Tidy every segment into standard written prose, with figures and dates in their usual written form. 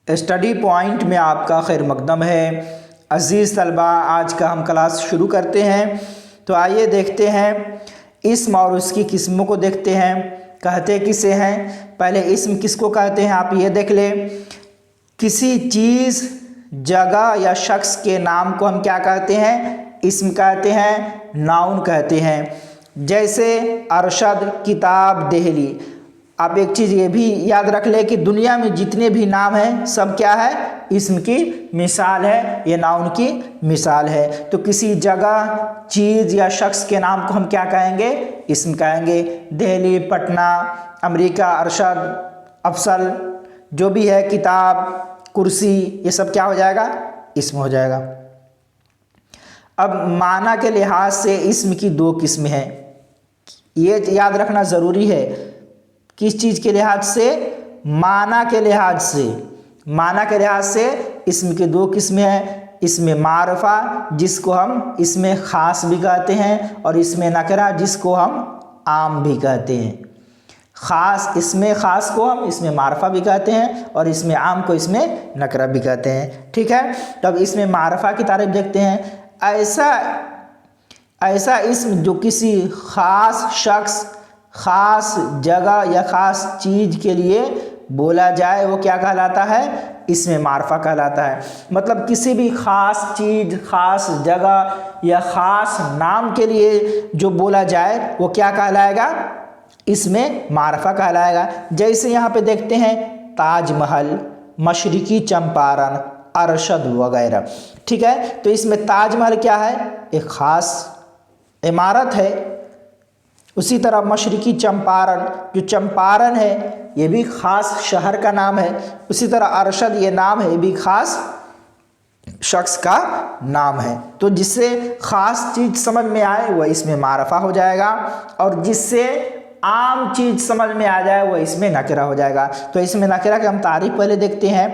Study point میں آپ کا خیر مقدم ہے۔ عزیز طلبہ، آج کا ہم کلاس شروع کرتے ہیں۔ تو آئیے دیکھتے ہیں اسم اور اس کی قسموں کو دیکھتے ہیں۔ کہتے کسے ہیں؟ پہلے اسم کس کو کہتے ہیں آپ یہ دیکھ لیں۔ کسی چیز، جگہ یا شخص کے نام کو ہم کیا کہتے ہیں؟ اسم کہتے ہیں، ناؤن کہتے ہیں۔ جیسے ارشد، کتاب، دہلی۔ آپ ایک چیز یہ بھی یاد رکھ لیں کہ دنیا میں جتنے بھی نام ہیں سب کیا ہے؟ اسم کی مثال ہے، یہ ناؤن کی مثال ہے۔ تو کسی جگہ، چیز یا شخص کے نام کو ہم کیا کہیں گے؟ اسم کہیں گے۔ دہلی، پٹنہ، امریکہ، ارشد، افضل، جو بھی ہے، کتاب، کرسی، یہ سب کیا ہو جائے گا؟ اسم ہو جائے گا۔ اب معنی کے لحاظ سے اسم کی دو قسمیں ہیں، یہ یاد رکھنا ضروری ہے۔ کس چیز کے لحاظ سے؟ معنی کے لحاظ سے۔ معنی کے لحاظ سے اسم کی دو قسمیں ہیں۔ اسم معرفہ، جس کو ہم اسم خاص بھی کہتے ہیں، اور اسم نکرہ، جس کو ہم عام بھی کہتے ہیں۔ اسم خاص کو ہم اسم معرفہ بھی کہتے ہیں، اور اسم عام کو اسم نکرہ بھی کہتے ہیں۔ ٹھیک ہے، تو اب اسم معرفہ کی تعریف دیکھتے ہیں۔ ایسا اسم جو کسی خاص شخص، خاص جگہ یا خاص چیز کے لیے بولا جائے، وہ کیا کہلاتا ہے؟ اسم معرفہ کہلاتا ہے۔ مطلب کسی بھی خاص چیز، خاص جگہ یا خاص نام کے لیے جو بولا جائے وہ کیا کہلائے گا؟ اسم معرفہ کہلائے گا۔ جیسے یہاں پہ دیکھتے ہیں تاج محل، مشرقی چمپارن، ارشد وغیرہ۔ ٹھیک ہے، تو اس میں تاج محل کیا ہے؟ ایک خاص عمارت ہے۔ اسی طرح مشرقی چمپارن، جو چمپارن ہے، یہ بھی خاص شہر کا نام ہے۔ اسی طرح ارشد یہ نام ہے، یہ بھی خاص شخص کا نام ہے۔ تو جس سے خاص چیز سمجھ میں آئے وہ اسم معرفہ ہو جائے گا، اور جس سے عام چیز سمجھ میں آ جائے وہ اسم نکرہ ہو جائے گا۔ تو اسم نکرہ کی ہم تعریف پہلے دیکھتے ہیں۔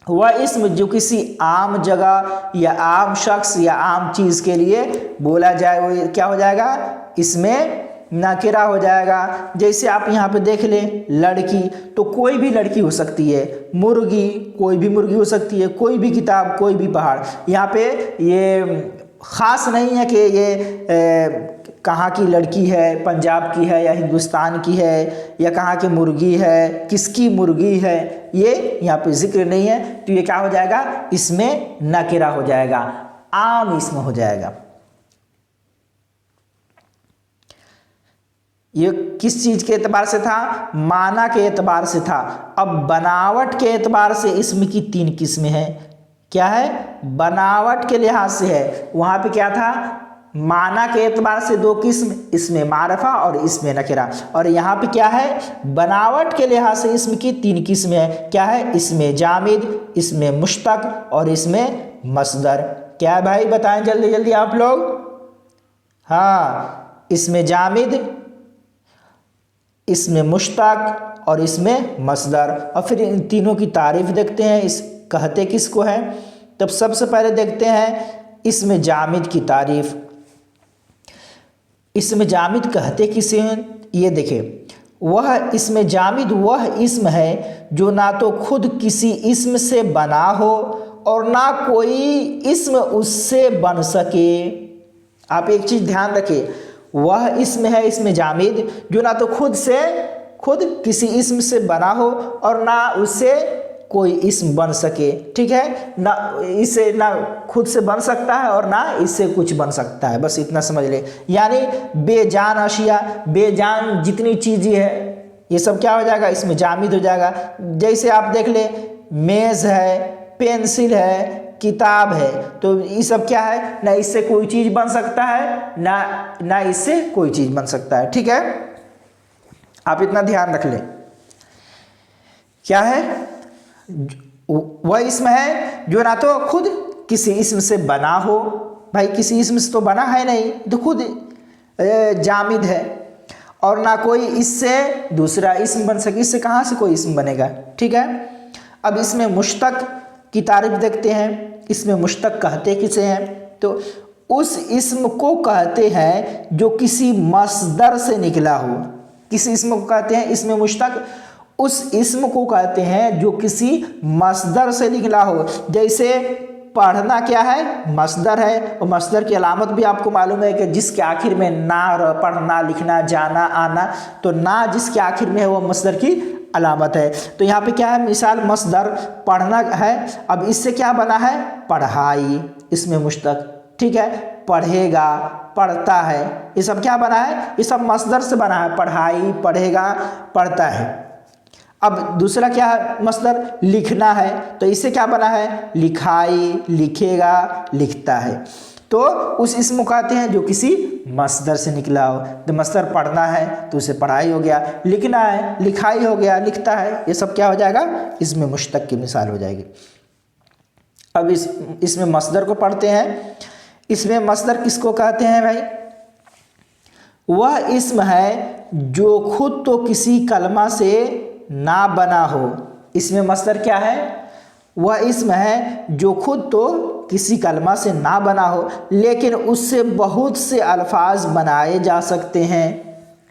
وہ اسم جو کسی عام جگہ یا عام شخص یا عام چیز کے لیے بولا جائے وہ کیا ہو جائے گا؟ اسم نکرہ ہو جائے گا۔ جیسے آپ یہاں پہ دیکھ لیں لڑکی، تو کوئی بھی لڑکی ہو سکتی ہے۔ مرغی، کوئی بھی مرغی ہو سکتی ہے۔ کوئی بھی کتاب، کوئی بھی پہاڑ۔ یہاں پہ یہ خاص نہیں ہے کہ یہ کہاں کی لڑکی ہے، پنجاب کی ہے یا ہندوستان کی ہے، یا کہاں کی مرغی ہے، کس کی مرغی ہے، یہ یہاں پہ ذکر نہیں ہے۔ تو یہ کیا ہو جائے گا؟ اسم نکرہ ہو جائے گا، عام اسم ہو جائے گا۔ یہ کس چیز کے اعتبار سے تھا؟ معنی کے اعتبار سے تھا۔ اب بناوٹ کے اعتبار سے اسم کی تین قسمیں ہیں۔ کیا ہے؟ بناوٹ کے لحاظ سے ہے۔ وہاں پہ کیا تھا؟ معنی کے اعتبار سے دو قسم، اسم معرفہ اور اسم نکرہ۔ اور یہاں پہ کیا ہے؟ بناوٹ کے لحاظ سے اسم کی تین قسمیں ہیں۔ کیا ہے؟ اسم جامد، اسم مشتق اور اسم مصدر۔ کیا ہے بھائی؟ بتائیں جلدی جلدی آپ لوگ۔ ہاں، اسم جامد، اسم مشتق اور اسم مصدر۔ اور پھر ان تینوں کی تعریف دیکھتے ہیں، کہتے کس کو ہیں۔ تب سب سے پہلے دیکھتے ہیں اسم جامد کی تعریف۔ اسم جامد کہتے کسے ہیں؟ یہ دیکھیں، وہ اسم جامد وہ اسم ہے جو نہ تو خود کسی اسم سے بنا ہو اور نہ کوئی اسم اس سے بن سکے۔ آپ ایک چیز دھیان رکھیں، وہ اسم ہے اسم جامد جو نہ تو خود کسی اسم سے بنا ہو اور نہ اس سے کوئی اسم بن سکے۔ ٹھیک ہے، نہ اسے نہ خود سے بن سکتا ہے اور نہ اس سے کچھ بن سکتا ہے، بس اتنا سمجھ لے۔ یعنی بے جان اشیاء، بے جان جتنی چیزیں ہے، یہ سب کیا ہو جائے گا؟ اسم جامد ہو جائے گا۔ جیسے آپ دیکھ لیں میز ہے، پینسل ہے، کتاب ہے، تو یہ سب کیا ہے؟ نہ اس سے کوئی چیز بن سکتا ہے، نہ اس سے کوئی چیز بن سکتا ہے۔ ٹھیک ہے، آپ اتنا دھیان رکھ لیں۔ کیا ہے؟ وہ اسم ہے جو نہ تو خود کسی اسم سے بنا ہو، بھائی کسی اسم سے تو بنا ہے نہیں، تو خود جامد ہے، اور نہ کوئی اس سے دوسرا اسم بن سکے۔ اس سے کہاں سے کوئی اسم بنے گا؟ ٹھیک ہے، اب اسم مشتق کی تعریف دیکھتے ہیں۔ اسم مشتق کہتے کسے ہیں؟ تو اس اسم کو کہتے ہیں جو کسی مصدر سے نکلا ہو۔ کسی اسم کو کہتے ہیں اسم مشتق उस इसम को कहते हैं जो किसी मस्दर से निकला हो। जैसे पढ़ना क्या है, मस्दर है, और मस्दर की अलामत भी आपको मालूम है कि जिसके आखिर में ना, पढ़ना लिखना जाना आना, तो ना जिसके आखिर में है वो मस्दर की अलामत है। तो यहाँ पे क्या है, मिसाल मस्दर पढ़ना है, अब इससे क्या बना है, पढ़ाई, इसमें मुश्तक, ठीक है, पढ़ेगा, पढ़ता है, ये सब क्या बना है, ये सब मस्दर से बना है, पढ़ाई, पढ़ेगा, पढ़ता है। अब दूसरा क्या है, मस्दर लिखना है, तो इससे क्या बना है, लिखाई, लिखेगा, लिखता है। तो उस इसम को कहते हैं जो किसी मस्दर से निकला हो। तो मस्दर पढ़ना है तो उसे पढ़ाई हो गया, लिखना है लिखाई हो गया, लिखता है, ये सब क्या हो जाएगा, इसमें मुश्तक की मिसाल हो जाएगी। अब इसमें मस्दर को पढ़ते हैं। इसमें मस्दर किसको कहते हैं भाई, वह इसम है जो खुद तो किसी कलमा से ना बना हो। इसमें मस्दर क्या है, वह इसम है जो खुद तो किसी कलमा से ना बना हो लेकिन उससे बहुत से अल्फाज बनाए जा सकते हैं।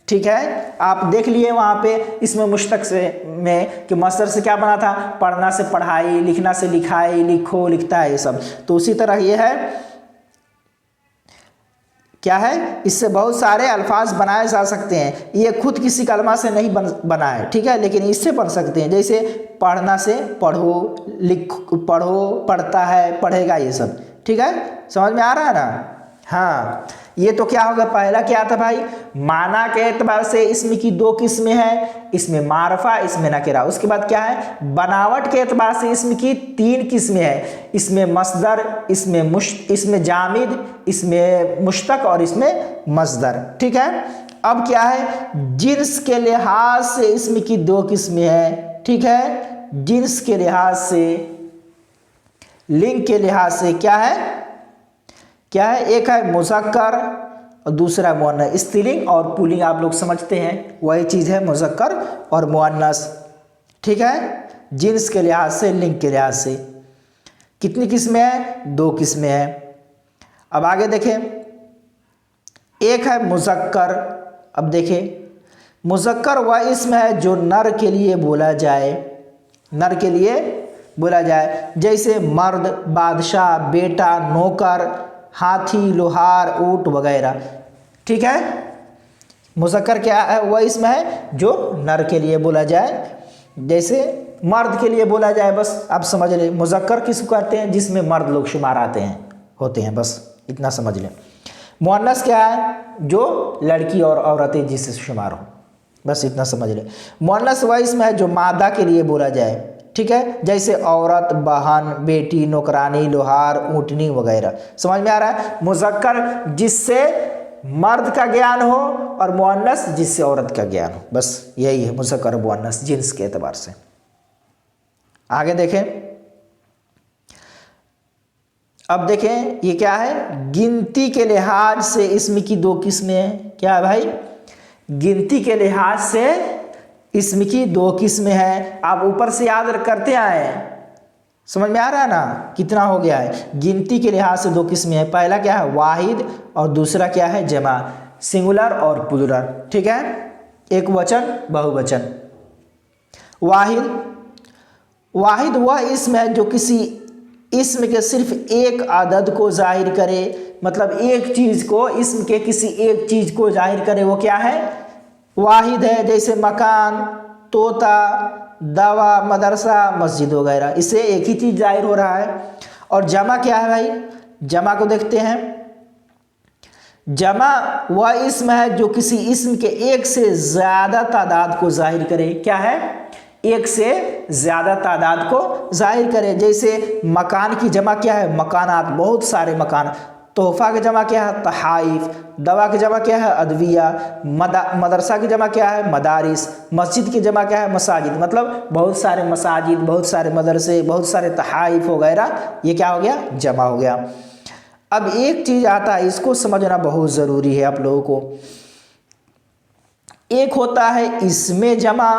ठीक है, आप देख लिए वहाँ पे इसमें मुश्तक से में कि मस्दर से क्या बना था, पढ़ना से पढ़ाई, लिखना से लिखाई, लिखो, लिखता है, ये सब। तो उसी तरह ये है, क्या है, इससे बहुत सारे अल्फाज बनाए जा सकते हैं। ये खुद किसी कलमा से नहीं बना है, ठीक है, लेकिन इससे पढ़ सकते हैं। जैसे पढ़ना से पढ़ो, पढ़ो, पढ़ता है, पढ़ेगा, ये सब। ठीक है, समझ में आ रहा है ना। हाँ, ये तो क्या होगा, पहला क्या था भाई, माना के एतबार से इसमें की दो किस्में हैं, इसमें मारफा, इसमें नकेरा। उसके बाद क्या है, बनावट के एतबार से इसमें की तीन किस्में हैं, इसमें मस्दर, इसमें जामिद, इसमें मुश्तक और इसमें मस्दर। ठीक है, अब क्या है, जिन्स के लिहाज से इसमें की दो किस्में हैं। ठीक है, जिन्स के लिहाज से, लिंग के लिहाज से क्या है, एक है मुज़क्कर और दूसरा मुअन्नस। स्त्रीलिंग और पुल्लिंग आप लोग समझते हैं, वही चीज़ है मुज़क्कर और मुअन्नस। ठीक है, जिन्स के लिहाज से, लिंग के लिहाज से कितनी किस्में हैं, दो किस्में हैं। अब आगे देखें, एक है मुज़क्कर। अब देखें, मुज़क्कर वह इसम है जो नर के लिए बोला जाए, नर के लिए बोला जाए। जैसे मर्द, बादशाह, बेटा, नौकर, हाथी, लोहार, ऊंट वगैरह। ठीक है, मुज़क्कर क्या है, वह इसम है जो नर के लिए बोला जाए। जैसे मर्द के लिए बोला जाए, बस आप समझ लें। मुज़क्कर किसको कहते हैं, जिसमें मर्द लोग शुमार होते हैं, बस इतना समझ लें। मुअन्नस क्या है, जो लड़की और औरतें जिससे शुमार हो, बस इतना समझ लें। मुअन्नस वह इसम है जो मादा के लिए बोला जाए। ठीक है, जैसे औरत, बहन, बेटी, नौकरानी, लोहार, ऊँटनी वगैरह। समझ में आ रहा है। मुज़क्कर जिससे मर्द का ज्ञान हो और मुअन्नस जिससे औरत का ज्ञान हो, बस यही है मुज़क्कर और मुअन्नस जिन्स के एतबार से। आगे देखें, अब देखें ये क्या है, गिनती के लिहाज से इसमें की दो किस्में हैं। क्या है भाई, गिनती के लिहाज से इसमें की दो किस्में हैं। आप ऊपर से याद करते आए, समझ में आ रहा है ना, कितना हो गया है। गिनती के लिहाज से दो किस्में हैं, पहला क्या है, वाहिद, और दूसरा क्या है, जमा, सिंगुलर और प्लूरल। ठीक है, एक वचन, बहुवचन। वाहिद वह इसम है जो किसी इसम के सिर्फ एक अदद को जाहिर करे, मतलब एक चीज़ को, इसम के किसी एक चीज़ को जाहिर करे, वो क्या है, वाहिद है। जैसे मकान, तोता, दवा, मदरसा, मस्जिद वगैरह, इससे एक ही चीज़ जाहिर हो रहा है। और जमा क्या है भाई, जमा को देखते हैं। जमा वह इसम है जो किसी इसम के एक से ज़्यादा तादाद को जाहिर करे। क्या है, एक से ज़्यादा तादाद को जाहिर करे। जैसे मकान की जमा क्या है, मकानात, बहुत सारे मकान। तोहफ़ा की जमा क्या है, तहाइफ। दवा की जमा क्या है, अदविया। मदरसा की जमा क्या है, मदारिस। मस्जिद की जमा क्या है, मसाजिद। मतलब बहुत सारे मसाजिद, बहुत सारे मदरसे, बहुत सारे तहाइफ वगैरह, ये क्या हो गया, जमा हो गया। अब एक चीज़ आता है, इसको समझना बहुत ज़रूरी है आप लोगों को। एक होता है इसमें जमा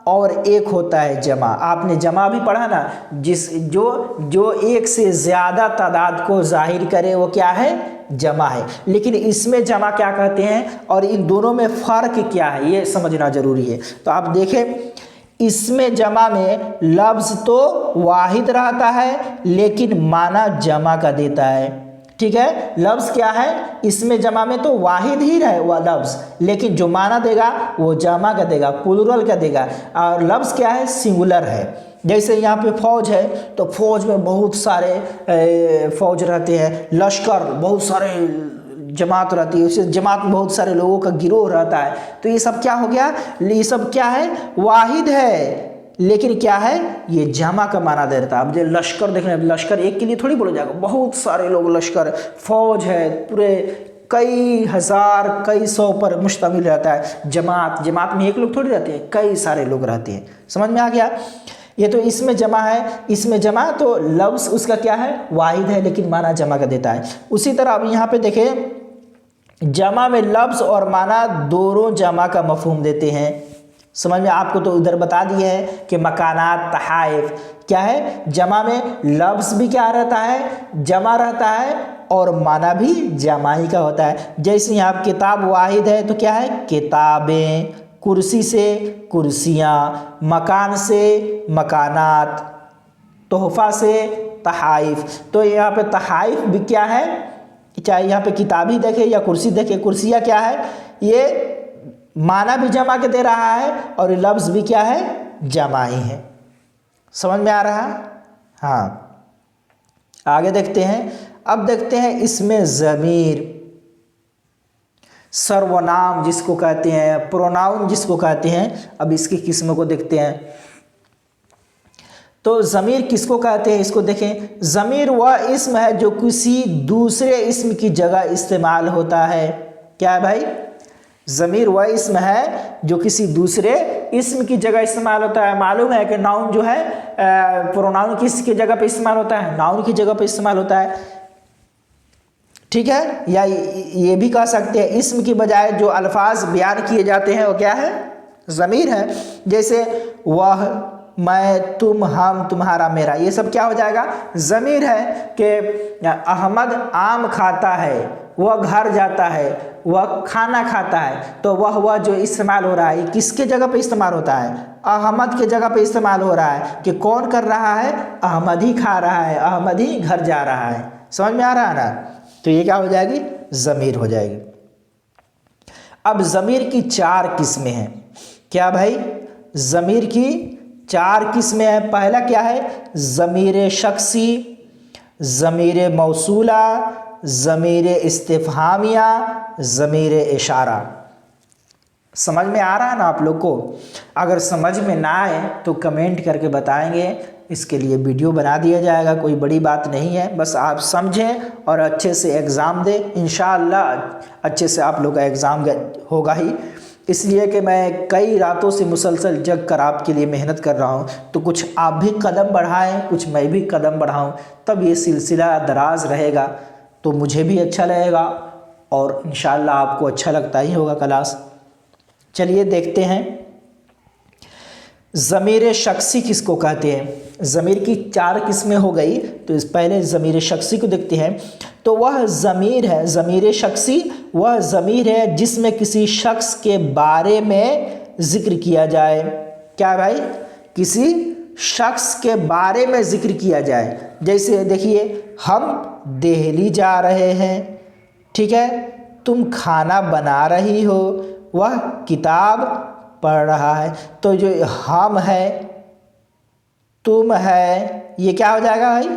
और एक होता है जमा। आपने जमा भी पढ़ा ना, जो एक से ज़्यादा तादाद को जाहिर करे वो क्या है, जमा है। लेकिन इसमें जमा क्या कहते हैं और इन दोनों में फ़र्क क्या है, ये समझना ज़रूरी है। तो आप देखें, इसमें जमा में लफ्ज़ तो वाहिद रहता है लेकिन माना जमा का देता है। ठीक है, लफ्ज़ क्या है, इसमें जमा में तो वाहिद ही रहे वह लफ्ज़, लेकिन जो माना देगा वो जमा का देगा, प्लूरल का देगा। और लफ्ज़ क्या है, सिंगुलर है। जैसे यहाँ पे फौज है तो फौज में बहुत सारे फौज रहते हैं, लश्कर बहुत सारे जमात रहती है, उस जमात में बहुत सारे लोगों का गिरोह रहता है। तो ये सब क्या हो गया, ये सब क्या है, वाहिद है, लेकिन क्या है, ये जमा का माना देता है। अब जो लश्कर देख रहे हैं, लश्कर एक के लिए थोड़ी बोला जाएगा, बहुत सारे लोग, लश्कर फौज है, पूरे कई हज़ार कई सौ पर मुश्तमिल रहता है। जमात में एक लोग थोड़ी रहते हैं, कई सारे लोग रहते हैं। समझ में आ गया। ये तो इसमें जमा है, इसमें जमा तो लफ्ज़ उसका क्या है, वाहिद है, लेकिन माना जमा का देता है। उसी तरह अब यहाँ पे देखें, जमा में लफ्ज़ और माना दोनों जमा का मफहूम देते हैं। समझ में, आपको तो उधर बता दिए हैं कि मकानात, तहाइफ क्या है, जमा में लफ्ज़ भी क्या रहता है, जमा रहता है, और माना भी जमा ही का होता है। जैसे यहाँ किताब वाहिद है तो क्या है, किताबें, कुर्सी से कुर्सियाँ, मकान से मकानात, तोहफ़ा से तहाइफ। तो यहाँ पे तहाइफ भी क्या है, चाहे यहाँ पे किताब ही देखे या कुर्सी देखे, कुर्सियाँ क्या है, ये माना भी जमा के दे रहा है और लफ्ज़ भी क्या है, जमा ही है। समझ में आ रहा है। हाँ, आगे देखते हैं। अब देखते हैं इसमें ज़मीर, सर्वनाम जिसको कहते हैं, प्रोनाउन जिसको कहते हैं। अब इसकी किस्मों को देखते हैं। तो ज़मीर किसको कहते हैं, इसको देखें। ज़मीर वह इस्म है जो किसी दूसरे इस्म की जगह इस्तेमाल होता है। क्या है भाई, ज़मीर वह इस्म है जो किसी दूसरे इस्म की जगह इस्तेमाल होता है। मालूम है कि नाउन जो है, प्रोनाउन किसकी जगह पे इस्तेमाल होता है, नाउन की जगह पे इस्तेमाल होता है। ठीक है, या ये भी कह सकते हैं इस्म की बजाय जो अल्फाज बयान किए जाते हैं वो क्या है, ज़मीर है। जैसे वह, मैं, तुम, हम, तुम्हारा, मेरा, ये सब क्या हो जाएगा, ज़मीर है। कि अहमद आम खाता है, वह घर जाता है, वह खाना खाता है। तो वह जो इस्तेमाल हो रहा है, ये किसके जगह पे इस्तेमाल होता है, अहमद के जगह पे इस्तेमाल हो रहा है। कि कौन कर रहा है, अहमद ही खा रहा है, अहमद ही घर जा रहा है। समझ में आ रहा है ना। तो ये क्या हो जाएगी, ज़मीर हो जाएगी। अब ज़मीर की 4 किस्में हैं। क्या भाई, ज़मीर की 4 किस्में हैं। पहला क्या है, ज़मीर शख्सी, ज़मीर मौसूला, ज़मीर इस्तिफ़हामिया, ज़मीर इशारा। समझ में आ रहा है ना आप लोग को। अगर समझ में ना आए तो कमेंट करके बताएंगे, इसके लिए वीडियो बना दिया जाएगा, कोई बड़ी बात नहीं है। बस आप समझें और अच्छे से एग्ज़ाम दें, इंशाअल्लाह अच्छे से आप लोग का एग्ज़ाम होगा ही। इसलिए कि मैं कई रातों से मुसलसल जग कर आपके लिए मेहनत कर रहा हूँ। तो कुछ आप भी कदम बढ़ाएं, कुछ मैं भी कदम बढ़ाऊँ, तब ये सिलसिला दराज रहेगा, तो मुझे भी अच्छा लगेगा और इंशाअल्लाह आपको अच्छा लगता ही होगा क्लास। चलिए देखते हैं ज़मीर शख्सी किसको कहते हैं। ज़मीर की 4 किस्में हो गई, तो इस पहले ज़मीर शख्सी को देखते हैं। तो वह ज़मीर है, ज़मीर शख्सी वह ज़मीर है जिसमें किसी शख्स के बारे में ज़िक्र किया जाए। क्या भाई, किसी शख्स के बारे में ज़िक्र किया जाए। जैसे देखिए, हम दिल्ली जा रहे हैं, ठीक है, तुम खाना बना रही हो, वह किताब पढ़ रहा है। तो जो हम है, तुम है, ये क्या हो जाएगा भाई,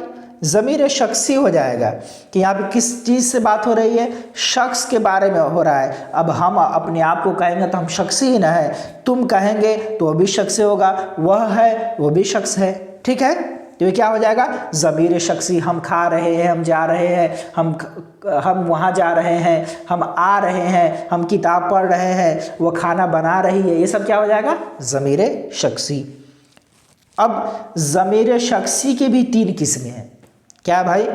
ज़मीर शख्सी हो जाएगा। कि यहाँ पे किस चीज़ से बात हो रही है, शख्स के बारे में हो रहा है। अब हम अपने आप को कहेंगे तो हम शख्सी ही ना है, तुम कहेंगे तो वो भी शख्स होगा, वह है वो भी शख्स है। ठीक है, तो ये क्या हो जाएगा, ज़मीर शख्सी। हम खा रहे हैं, हम जा रहे हैं, हम वहाँ जा रहे हैं, हम आ रहे हैं, हम किताब पढ़ रहे हैं, वो खाना बना रही है, ये सब क्या हो जाएगा, ज़मीर शख्सी। अब ज़मीर शख्सी की भी 3 किस्में हैं। क्या भाई,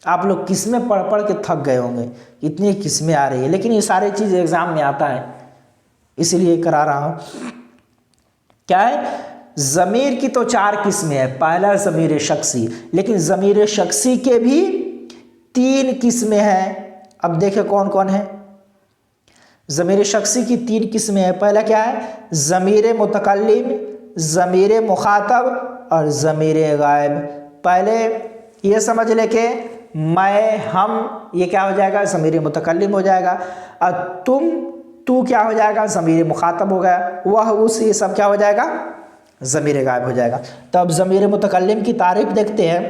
आप लोग किस्में पढ़ पढ़ के थक गए होंगे, इतनी किस्में आ रही है, लेकिन ये सारी चीज़ एग्ज़ाम में आता है, इसीलिए करा रहा हूँ। क्या है, ज़मीर की तो 4 किस्में हैं। पहला ज़मीर शख्सी, लेकिन ज़मीर शख्सी के भी 3 किस्में हैं। अब देखें कौन कौन है। ज़मीर शख्सी की 3 किस्में हैं। पहला क्या है, ज़मीर मुतकल्लिम, ضمیر مخاطب اور ضمیر غائب. پہلے یہ سمجھ لے کہ میں، ہم، یہ کیا ہو جائے گا؟ ضمیر متکلم ہو جائے گا. اور تم، تو کیا ہو جائے گا؟ ضمیر مخاطب ہو گیا. وہ، اس، یہ سب کیا ہو جائے گا؟ ضمیر غائب ہو جائے گا. تو اب ضمیر متکلم کی تعریف دیکھتے ہیں.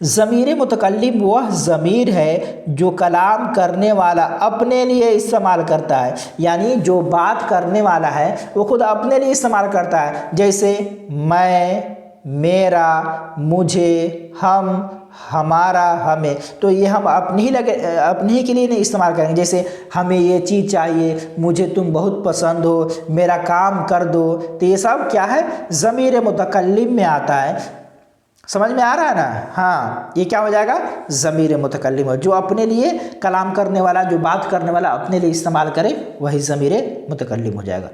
ضمیر متکلم وہ ضمیر ہے جو کلام کرنے والا اپنے لیے استعمال کرتا ہے، یعنی جو بات کرنے والا ہے وہ خود اپنے لیے استعمال کرتا ہے. جیسے میں، میرا، مجھے، ہم، ہمارا، ہمیں. تو یہ ہم اپنے ہی کے لیے نہیں استعمال کریں گے. جیسے ہمیں یہ چیز چاہیے، مجھے تم بہت پسند ہو، میرا کام کر دو. تو یہ سب کیا ہے؟ ضمیر متکلم میں آتا ہے. سمجھ میں آ رہا ہے نا؟ ہاں، یہ کیا ہو جائے گا؟ ضمیر متکلم ہے. جو اپنے لیے کلام کرنے والا، جو بات کرنے والا اپنے لیے استعمال کرے وہی ضمیر متکلم ہو جائے گا.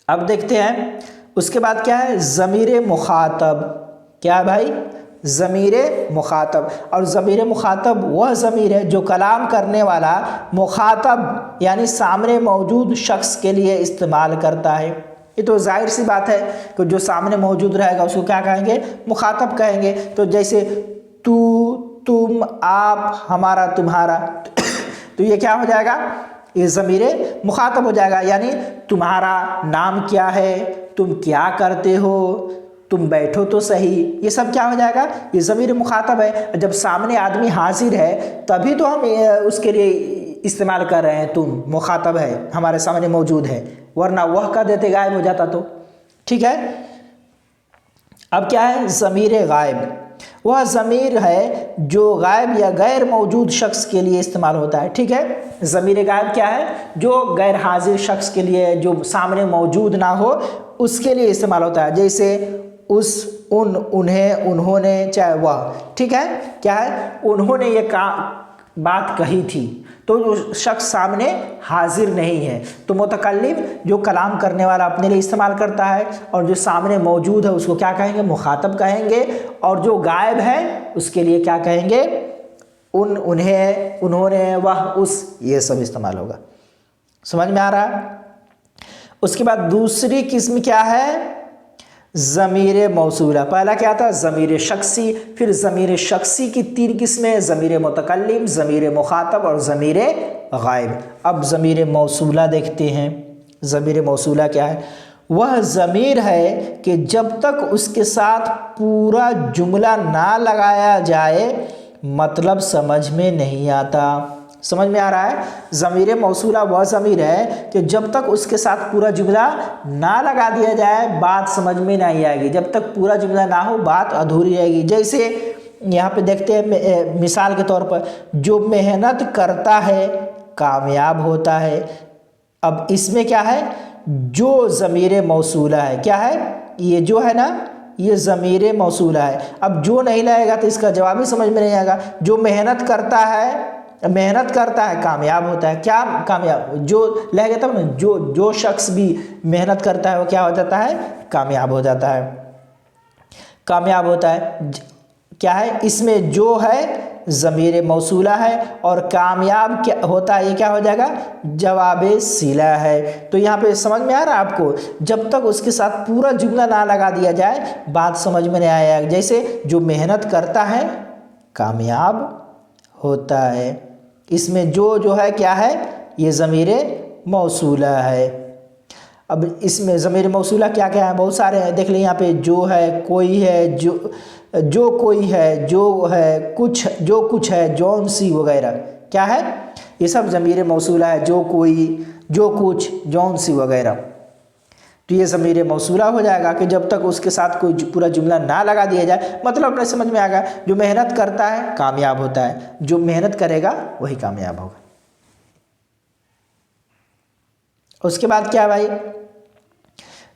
اب دیکھتے ہیں اس کے بعد کیا ہے؟ ضمیر مخاطب. کیا بھائی؟ ضمیر مخاطب. اور ضمیر مخاطب وہ ضمیر ہے جو کلام کرنے والا مخاطب یعنی سامنے موجود شخص کے لیے استعمال کرتا ہے. یہ تو ظاہر سی بات ہے کہ جو سامنے موجود رہے گا اس کو کیا کہیں گے؟ مخاطب کہیں گے. تو جیسے تو، تم، آپ، ہمارا، تمہارا. تو یہ کیا ہو جائے گا؟ یہ ضمیر مخاطب ہو جائے گا. یعنی تمہارا نام کیا ہے، تم کیا کرتے ہو، تم بیٹھو تو صحیح. یہ سب کیا ہو جائے گا؟ یہ ضمیر مخاطب ہے. جب سامنے آدمی حاضر ہے تبھی تو ہم اس کے لیے استعمال کر رہے ہیں. تم مخاطب ہے، ہمارے سامنے موجود ہے، ورنہ وہ کہہ دیتے غائب ہو جاتا تو. ٹھیک ہے. اب کیا ہے؟ ضمیر غائب. وہ ضمیر ہے جو غائب یا غیر موجود شخص کے لیے استعمال ہوتا ہے. ٹھیک ہے. ضمیر غائب کیا ہے؟ جو غیر حاضر شخص کے لیے، جو سامنے موجود نہ ہو اس کے لیے استعمال ہوتا ہے. جیسے اس، ان، انہیں، انہوں نے، چاہے وہ. ٹھیک ہے. کیا ہے؟ انہوں نے یہ بات کہی تھی، تو جو شخص سامنے حاضر نہیں ہے. تو متکلم جو کلام کرنے والا اپنے لیے استعمال کرتا ہے، اور جو سامنے موجود ہے اس کو کیا کہیں گے؟ مخاطب کہیں گے. اور جو غائب ہے اس کے لیے کیا کہیں گے؟ ان، انہیں، انہوں نے، وہ، اس، یہ سب استعمال ہوگا. سمجھ میں آ رہا ہے؟ اس کے بعد دوسری قسم کیا ہے؟ ضمیر موصولہ. پہلا کیا تھا؟ ضمیر شخصی. پھر ضمیر شخصی کی 3 قسمیں: ضمیر متکلم، ضمیر مخاطب اور ضمیر غائب. اب ضمیر موصولہ دیکھتے ہیں. ضمیر موصولہ کیا ہے؟ وہ ضمیر ہے کہ جب تک اس کے ساتھ پورا جملہ نہ لگایا جائے مطلب سمجھ میں نہیں آتا. سمجھ میں آ رہا ہے؟ ضمیر موصولہ وہ ضمیر ہے کہ جب تک اس کے ساتھ پورا جملہ نہ لگا دیا جائے بات سمجھ میں نہیں آئے گی. جب تک پورا جملہ نہ ہو بات ادھوری رہے گی. جیسے یہاں پہ دیکھتے ہیں مثال کے طور پر، جو محنت کرتا ہے کامیاب ہوتا ہے. اب اس میں کیا ہے؟ جو ضمیر موصولہ ہے. کیا ہے؟ یہ جو ہے نا، یہ ضمیر موصولہ ہے. اب جو نہیں لگے گا تو اس کا جواب ہی سمجھ میں نہیں آئے گا. جو محنت کرتا ہے کامیاب ہوتا ہے. کیا کامیاب؟ جو لے گا تب نا. جو شخص بھی محنت کرتا ہے وہ کیا ہو جاتا ہے؟ کامیاب ہو جاتا ہے. کامیاب ہوتا ہے. کیا ہے؟ اس میں جو ہے ضمیر موصولہ ہے، اور کامیاب کیا ہوتا ہے؟ یہ کیا ہو جائے گا؟ جواب صلہ ہے. تو یہاں پہ سمجھ میں آ رہا ہے آپ کو؟ جب تک اس کے ساتھ پورا جملہ نہ لگا دیا جائے بات سمجھ میں نہیں آئے گا. جیسے جو محنت کرتا ہے کامیاب ہوتا ہے. اس میں جو ہے کیا ہے؟ یہ ضمیر موصولہ ہے. اب اس میں ضمیر موصولہ کیا کیا ہے؟ بہت سارے ہیں. دیکھ لیں یہاں پہ جو ہے، کوئی ہے، جو کوئی ہے، جو ہے، کچھ، جو کچھ ہے، جون سی وغیرہ. کیا ہے؟ یہ سب ضمیر موصولہ ہے. جو کوئی، جو کچھ، جون سی وغیرہ. تو یہ ضمیر موصولہ ہو جائے گا کہ جب تک اس کے ساتھ کوئی پورا جملہ نہ لگا دیا جائے مطلب اپنے سمجھ میں آ گیا. جو محنت کرتا ہے کامیاب ہوتا ہے. جو محنت کرے گا وہی کامیاب ہوگا. اس کے بعد کیا بھائی؟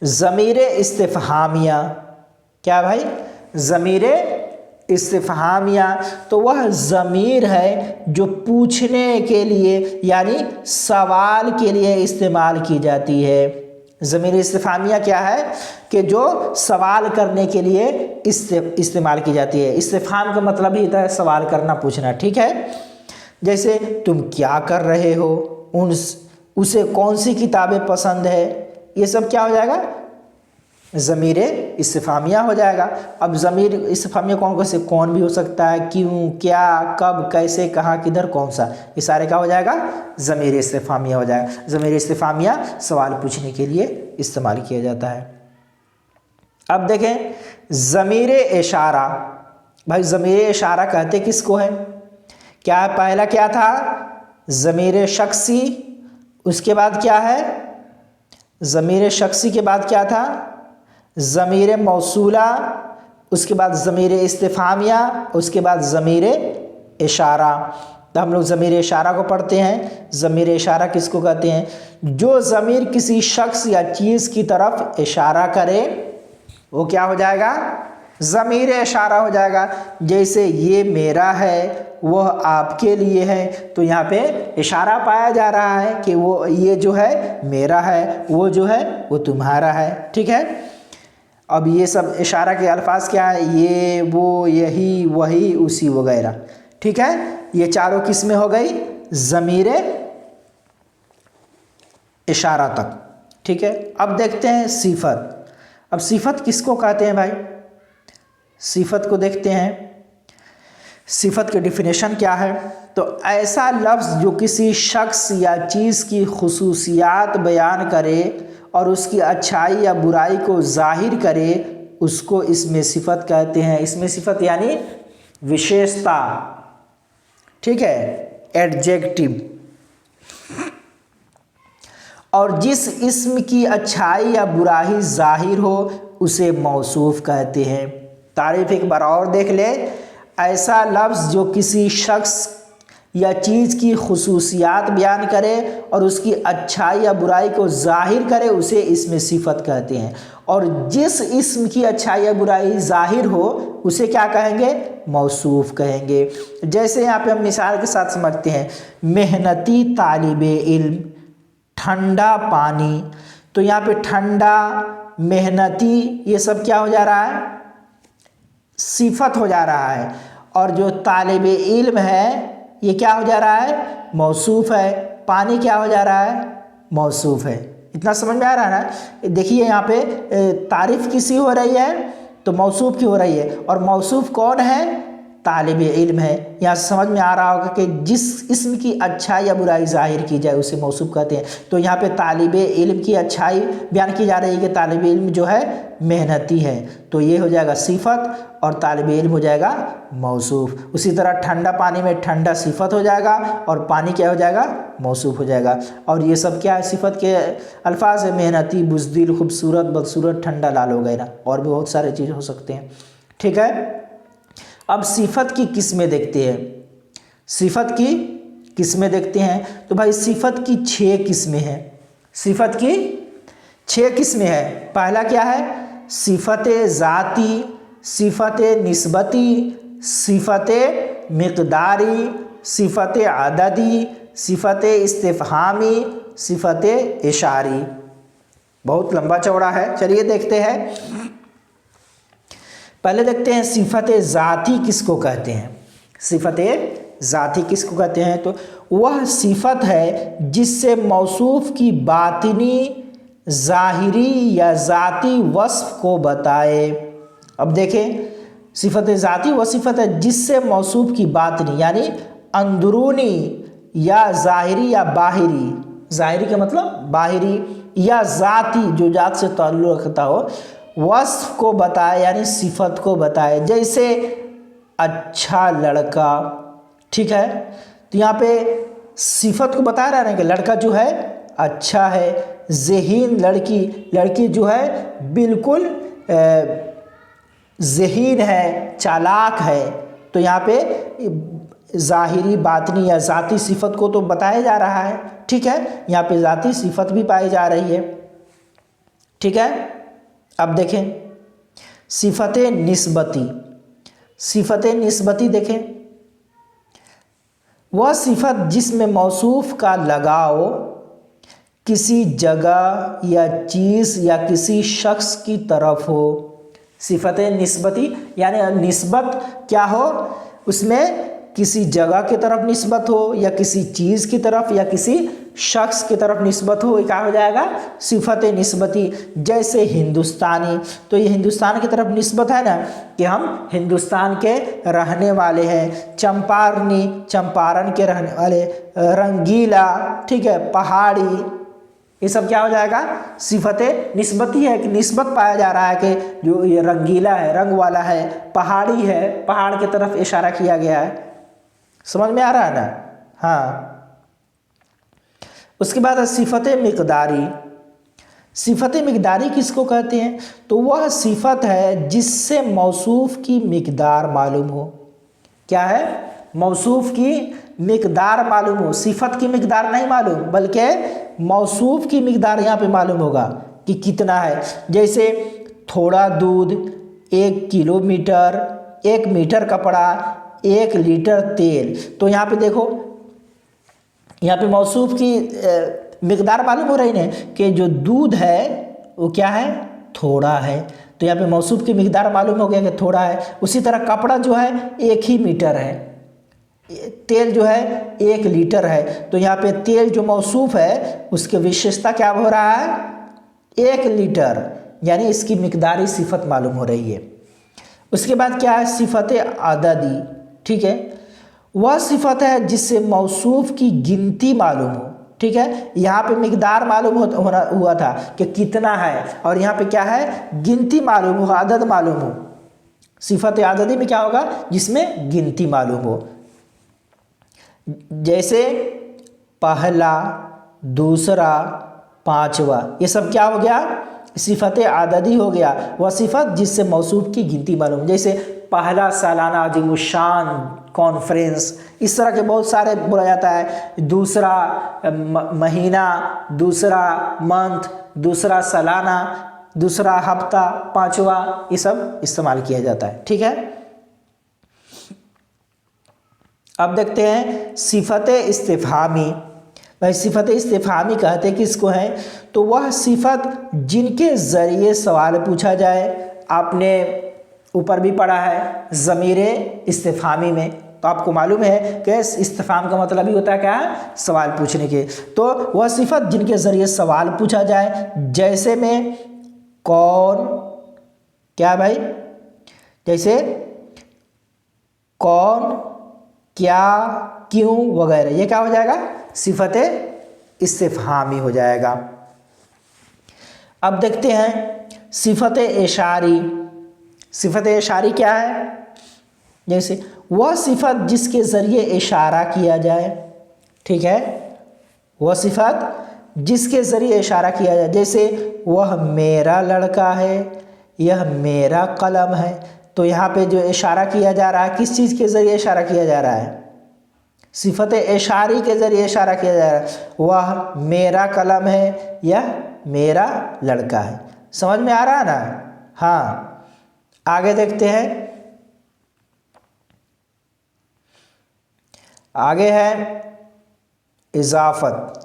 ضمیر استفہامیہ. کیا بھائی؟ ضمیر استفہامیہ. تو وہ ضمیر ہے جو پوچھنے کے لیے یعنی سوال کے لیے استعمال کی جاتی ہے. ضمیر استفہامیہ کیا ہے؟ کہ جو سوال کرنے کے لیے استعمال کی جاتی ہے. استفہام کا مطلب ہی ہوتا ہے سوال کرنا، پوچھنا. ٹھیک ہے. جیسے تم کیا کر رہے ہو، اسے کون سی کتابیں پسند ہے، یہ سب کیا ہو جائے گا؟ ضمیر استفہامیہ ہو جائے گا۔ اب ضمیر استفہامیہ کون بھی ہو سکتا ہے، کیوں، کیا، کب، کیسے، کہاں، کدھر، کون سا، یہ سارے کیا ہو جائے گا؟ ضمیر استفہامیہ ہو جائے گا۔ ضمیر استفہامیہ سوال پوچھنے کے لیے استعمال کیا جاتا ہے۔ اب دیکھیں ضمیر اشارہ، بھائی ضمیر اشارہ کہتے کس کو ہے؟ کیا پہلا کیا تھا؟ ضمیر شخصی، اس کے بعد کیا ہے؟ ضمیر شخصی کے بعد کیا تھا؟ ضمیر موصولہ، اس کے بعد ضمیر استفہامیہ، اس کے بعد ضمیر اشارہ۔ تو ہم لوگ ضمیر اشارہ کو پڑھتے ہیں۔ ضمیر اشارہ کس کو کہتے ہیں؟ جو ضمیر کسی شخص یا چیز کی طرف اشارہ کرے وہ کیا ہو جائے گا؟ ضمیر اشارہ ہو جائے گا۔ جیسے یہ میرا ہے، وہ آپ کے لیے ہے، تو یہاں پہ اشارہ پایا جا رہا ہے کہ وہ یہ جو ہے میرا ہے، وہ جو ہے وہ تمہارا ہے، ٹھیک ہے۔ اب یہ سب اشارہ کے الفاظ کیا ہے؟ یہ، وہ، یہی، وہی، اسی وغیرہ، ٹھیک ہے۔ یہ چاروں قسمیں ہو گئی ضمیر اشارہ تک، ٹھیک ہے۔ اب دیکھتے ہیں صفت۔ اب صفت کس کو کہتے ہیں بھائی؟ صفت کو دیکھتے ہیں۔ صفت کی ڈیفینیشن کیا ہے؟ تو ایسا لفظ جو کسی شخص یا چیز کی خصوصیات بیان کرے اور اس کی اچھائی یا برائی کو ظاہر کرے اس کو اسم صفت کہتے ہیں۔ اسم صفت یعنی وشیشتا، ٹھیک ہے، ایڈجیکٹو۔ اور جس اسم کی اچھائی یا برائی ظاہر ہو اسے موصوف کہتے ہیں۔ تعریف ایک بار اور دیکھ لے۔ ایسا لفظ جو کسی شخص یا چیز کی خصوصیات بیان کرے اور اس کی اچھائی یا برائی کو ظاہر کرے اسے اسم صفت کہتے ہیں۔ اور جس اسم کی اچھائی یا برائی ظاہر ہو اسے کیا کہیں گے؟ موصوف کہیں گے۔ جیسے یہاں پہ ہم مثال کے ساتھ سمجھتے ہیں، محنتی طالب علم، ٹھنڈا پانی۔ تو یہاں پہ ٹھنڈا، محنتی، یہ سب کیا ہو جا رہا ہے؟ صفت ہو جا رہا ہے۔ اور جو طالب علم ہے یہ کیا ہو جا رہا ہے؟ موصوف ہے۔ پانی کیا ہو جا رہا ہے؟ موصوف ہے۔ اتنا سمجھ میں آ رہا ہے نا؟ دیکھیے یہاں پہ تعریف کسی ہو رہی ہے تو موصوف کی ہو رہی ہے، اور موصوف کون ہے؟ طالب علم ہے۔ یہاں سے سمجھ میں آ رہا ہوگا کہ جس اسم کی اچھائی یا برائی ظاہر کی جائے اسے موصوف کہتے ہیں۔ تو یہاں پہ طالب علم کی اچھائی بیان کی جا رہی ہے کہ طالب علم جو ہے محنتی ہے، تو یہ ہو جائے گا صفت اور طالب علم ہو جائے گا موصوف۔ اسی طرح ٹھنڈا پانی میں ٹھنڈا صفت ہو جائے گا اور پانی کیا ہو جائے گا؟ موصوف ہو جائے گا۔ اور یہ سب کیا ہے؟ صفت کے الفاظ ہے، محنتی، بزدل، خوبصورت، بدصورت، ٹھنڈا، لال وغیرہ، اور بھی بہت سارے چیز ہو سکتے ہیں، ٹھیک ہے۔ اب صفت کی قسمیں دیکھتے ہیں۔ صفت کی قسمیں دیکھتے ہیں تو بھائی صفت کی 6 قسمیں ہیں۔ صفت کی 6 قسمیں ہیں۔ پہلا کیا ہے؟ صفت ذاتی، صفت نسبتی، صفت مقداری، صفت عددی، صفت استفہامی، صفت اشاری۔ بہت لمبا چوڑا ہے، چلیے دیکھتے ہیں۔ پہلے دیکھتے ہیں صفت ذاتی کس کو کہتے ہیں۔ صفت ذاتی کس کو کہتے ہیں؟ تو وہ صفت ہے جس سے موصوف کی باطنی، ظاہری یا ذاتی وصف کو بتائے۔ اب دیکھیں صفت ذاتی وہ صفت ہے جس سے موصوف کی باطنی یعنی اندرونی یا ظاہری یا باہری، ظاہری کا مطلب باہری، یا ذاتی جو ذات سے تعلق رکھتا ہو، وصف کو بتائے یعنی صفت کو بتائے۔ جیسے اچھا لڑکا، ٹھیک ہے، تو یہاں پہ صفت کو بتا رہا ہے کہ لڑکا جو ہے اچھا ہے۔ ذہین لڑکی، لڑکی جو ہے بالکل ذہین ہے، چالاک ہے۔ تو یہاں پہ ظاہری، باطنی یا ذاتی صفت کو تو بتایا جا رہا ہے، ٹھیک ہے۔ یہاں پہ ذاتی صفت بھی پائی جا رہی ہے، ٹھیک ہے۔ اب دیکھیں صفت نسبتی۔ صفت نسبتی دیکھیں، وہ صفت جس میں موصوف کا لگاؤ کسی جگہ یا چیز یا کسی شخص کی طرف ہو۔ صفت نسبتی یعنی نسبت کیا ہو؟ اس میں کسی جگہ کی طرف نسبت ہو یا کسی چیز کی طرف یا کسی शख्स की तरफ निस्बत हो, क्या हो जाएगा? सिफत निस्बती। जैसे हिंदुस्तानी, तो ये हिंदुस्तान की तरफ निस्बत है ना कि हम हिंदुस्तान के रहने वाले हैं। चंपारनी, चंपारण के रहने वाले। रंगीला, ठीक है, पहाड़ी, ये सब क्या हो जाएगा? सिफत निस्बती है कि निस्बत पाया जा रहा है कि जो ये रंगीला है, रंग वाला है, पहाड़ी है, पहाड़ की तरफ इशारा किया गया है। समझ में आ रहा है ना? हाँ। उसके बाद है सिफत मिक़दारी। सिफत मिक़दारी किसको कहते हैं? तो वह सिफत है जिससे मौसूफ की मिक़दार मालूम हो। क्या है? मौसूफ की मिक़दार मालूम हो। सिफत की मिक़दार नहीं मालूम, बल्कि मौसूफ की मिक़दार यहाँ पे मालूम होगा कि कितना है। जैसे थोड़ा दूध, 1 किलोमीटर, 1 मीटर कपड़ा, 1 लीटर तेल। तो यहाँ पे देखो, यहाँ पे मौसूफ की मिक़दार मालूम हो रही है कि जो दूध है वो क्या है? थोड़ा है। तो यहाँ पे मौसूफ की मिक़दार मालूम हो गया कि थोड़ा है। उसी तरह कपड़ा जो है 1 ही मीटर है, तेल जो है 1 लीटर है। तो यहाँ पे तेल जो मौसूफ है उसकी विशेषता क्या हो रहा है? 1 लीटर, यानी इसकी मिक़दारी सिफत मालूम हो रही है। उसके बाद क्या है? सिफत अददी, ठीक है। वह सिफत है जिससे मौसूफ की गिनती मालूम हो, ठीक है। यहाँ पे मिक़दार मालूम हुआ था कि कितना है, और यहाँ पे क्या है? गिनती मालूम हो, अदद मालूम हो। सिफत अददी में क्या होगा? जिसमें गिनती मालूम हो। जैसे पहला, दूसरा, पांचवा, ये सब क्या हो गया? सिफत अददी हो गया। वह सिफत जिससे मौसूफ की गिनती मालूम। जैसे पहला सालाना अज़ीमुश्शान कॉन्फ्रेंस, इस तरह के बहुत सारे बोला जाता है। दूसरा महीना, दूसरा मंथ, दूसरा सालाना, दूसरा हफ्ता, पांचवा, ये सब इस्तेमाल किया जाता है, ठीक है। अब देखते हैं सिफत इस्तिफ़हामी। भाई सिफत इस्तिफ़हामी कहते किसको हैं? तो वह सिफत जिनके ज़रिए सवाल पूछा जाए। आपने ऊपर भी पढ़ा है ज़मीरे इस्तिफ़हामी में, तो आपको मालूम है कि इस्तिफ़हाम का मतलब ही होता है क्या? सवाल पूछने के। तो वह सिफत जिनके ज़रिए सवाल पूछा जाए। जैसे में कौन, क्या भाई? जैसे कौन, क्या, क्यों वगैरह, ये क्या हो जाएगा? सिफत इस्तिफ़हामी हो जाएगा। अब देखते हैं सिफत इशारी। सिफत इशारी क्या है? जैसे वह सिफत जिसके ज़रिए इशारा किया जाए, ठीक है। वह सिफत जिसके ज़रिए इशारा किया जाए। जैसे वह मेरा लड़का है, यह मेरा कलम है। तो यहाँ पे जो इशारा किया जा रहा है, किस चीज़ के ज़रिए इशारा किया जा रहा है? सिफत इशारी के ज़रिए इशारा किया जा रहा है। वह मेरा कलम है, यह मेरा लड़का है। समझ में आ रहा है ना? हाँ। आगे देखते हैं। आगे है इजाफत।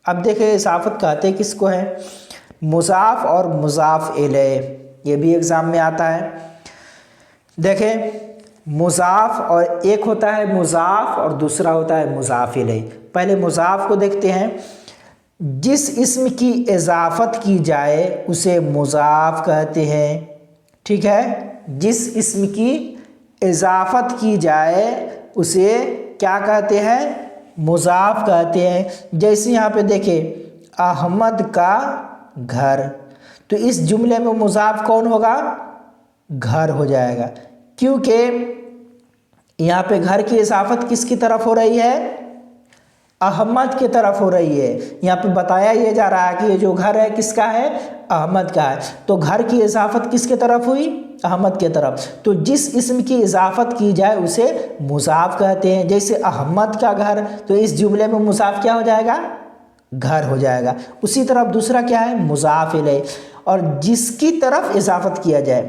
अब देखिए इजाफत कहते किसको है? मुज़ाफ और मुज़ाफ इलैह, ये भी एग्ज़ाम में आता है। देखें मुज़ाफ, और एक होता है मुज़ाफ और दूसरा होता है मुज़ाफ इलैह। पहले मुज़ाफ को देखते हैं। जिस इस्म की इजाफत की जाए उसे मुज़ाफ कहते हैं, ठीक है। जिस इस्म की इजाफत की जाए उसे क्या कहते हैं? मुज़ाफ कहते हैं। जैसे यहाँ पे देखें अहमद का घर, तो इस जुमले में मुज़ाफ कौन होगा? घर हो जाएगा, क्योंकि यहाँ पे घर की इजाफत किसकी तरफ हो रही है? अहमद की तरफ हो रही है। यहाँ पे बताया ये जा रहा है कि ये जो घर है किसका है? अहमद का है। तो घर की इजाफत किसके तरफ हुई? अहमद के तरफ। तो जिस इस्म की इजाफत की जाए उसे मुज़ाफ कहते हैं। जैसे अहमद का घर, तो इस जुमले में मुज़ाफ क्या हो जाएगा? घर हो जाएगा। उसी तरफ दूसरा क्या है? मुज़ाफ इलैह। और जिसकी तरफ इजाफत किया जाए,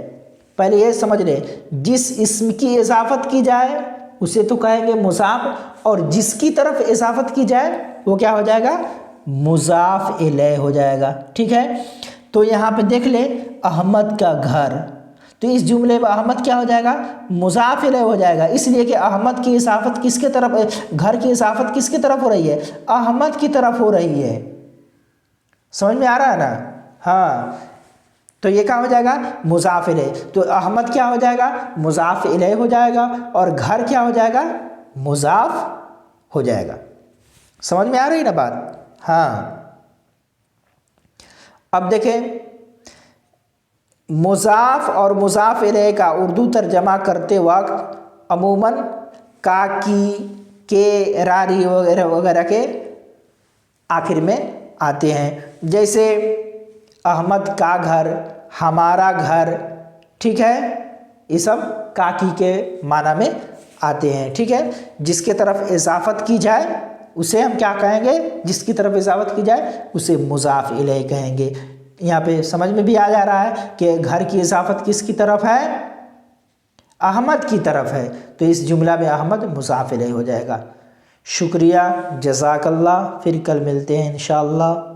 पहले ये समझ लें, जिस इस्म की इजाफत की जाए उसे तो कहेंगे मुज़ाफ, और जिसकी तरफ इजाफत की जाए वो क्या हो जाएगा? मुज़ाफ इलैह हो जाएगा, ठीक है। तो यहाँ पे देख ले अहमद का घर, تو اس جملے میں احمد کیا ہو جائے گا؟ مضاف الیہ ہو جائے گا، اس لیے کہ احمد کی اضافت کس کے طرف، گھر کی اضافت کس کی طرف ہو رہی ہے؟ احمد کی طرف ہو رہی ہے۔ سمجھ میں آ رہا ہے نا؟ ہاں، تو یہ کیا ہو جائے گا؟ مضاف الیہ۔ تو احمد کیا ہو جائے گا؟ مضاف الیہ ہو جائے گا، اور گھر کیا ہو جائے گا؟ مضاف ہو جائے گا۔ سمجھ میں آ رہی ہے نا بات؟ ہاں، اب دیکھیں مضاف اور مضاف الیہ کا اردو ترجمہ کرتے وقت عموماً کا، کی، کے، راری وغیرہ وغیرہ کے آخر میں آتے ہیں، جیسے احمد کا گھر، ہمارا گھر، ٹھیک ہے، یہ سب کاکی کے معنی میں آتے ہیں، ٹھیک ہے۔ جس کی طرف اضافت کی جائے اسے ہم کیا کہیں گے؟ جس کی طرف اضافت کی جائے اسے مضاف الیہ کہیں گے۔ یہاں پہ سمجھ میں بھی آ جا رہا ہے کہ گھر کی اضافت کس کی طرف ہے؟ احمد کی طرف ہے، تو اس جملہ میں احمد مضاف الیہ ہو جائے گا۔ شکریہ، جزاک اللہ، پھر کل ملتے ہیں انشاءاللہ۔